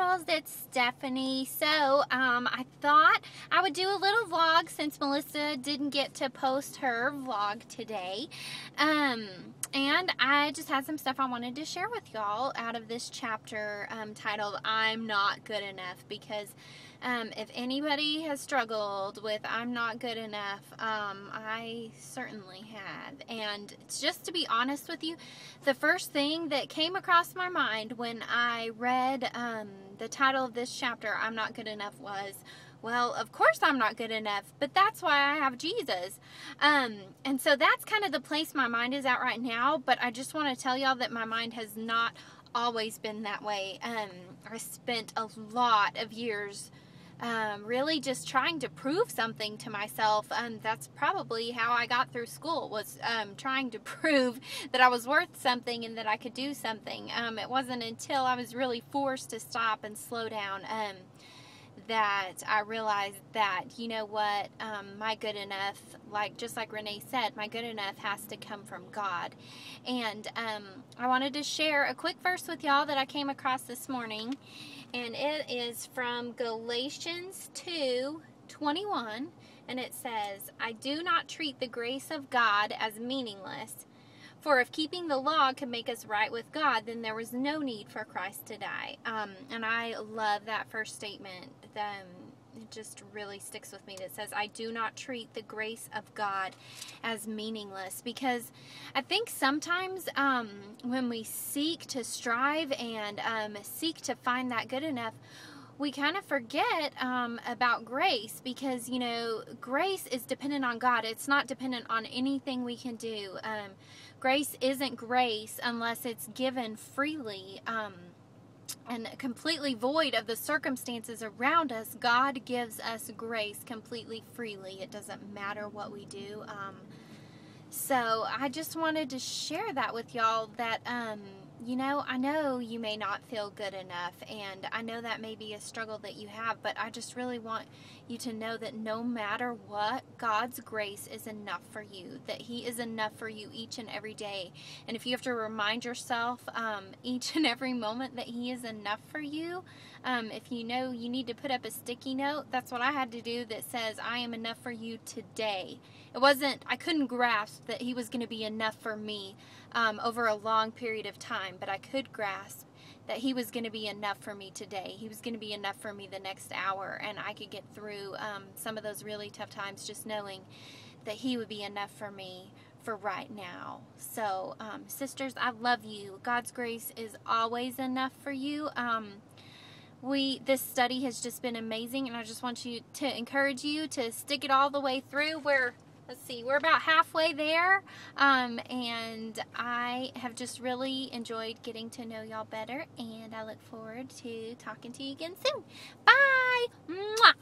girls, it's Stephanie. So I thought I would do a little vlog since Melissa didn't get to post her vlog today. And I just had some stuff I wanted to share with y'all out of this chapter titled I'm Not Good Enough, because if anybody has struggled with I'm not good enough, I certainly have. And just to be honest with you, the first thing that came across my mind when I read the title of this chapter, I'm Not Good Enough, was, well, of course I'm not good enough, but that's why I have Jesus. And so that's kind of the place my mind is at right now, but I just want to tell y'all that my mind has not always been that way. I spent a lot of years really just trying to prove something to myself. That's probably how I got through school, was trying to prove that I was worth something and that I could do something. It wasn't until I was really forced to stop and slow down that I realized that, you know what, my good enough, just like Renee said, my good enough has to come from God. And I wanted to share a quick verse with y'all that I came across this morning, and it is from Galatians 2:21, and it says, I do not treat the grace of God as meaningless, for if keeping the law could make us right with God, then there was no need for Christ to die. And I love that first statement. It just really sticks with me. That says, I do not treat the grace of God as meaningless. Because I think sometimes when we seek to strive and seek to find that good enough, we kind of forget about grace, because, you know, grace is dependent on God. It's not dependent on anything we can do. Grace isn't grace unless it's given freely and completely void of the circumstances around us. God gives us grace completely freely. It doesn't matter what we do. So I just wanted to share that with y'all, that you know, I know you may not feel good enough, and I know that may be a struggle that you have, but I just really want you to know that no matter what, God's grace is enough for you, that He is enough for you each and every day. And if you have to remind yourself each and every moment that He is enough for you, if you know you need to put up a sticky note, that's what I had to do, that says, I am enough for you today. I couldn't grasp that He was going to be enough for me over a long period of time, but I could grasp that He was going to be enough for me today. He was going to be enough for me the next hour, and I could get through some of those really tough times just knowing that He would be enough for me for right now. So, sisters, I love you. God's grace is always enough for you. This study has just been amazing, and I just want you to encourage you to stick it all the way through. Let's see, we're about halfway there, and I have just really enjoyed getting to know y'all better, and I look forward to talking to you again soon. Bye! Mwah!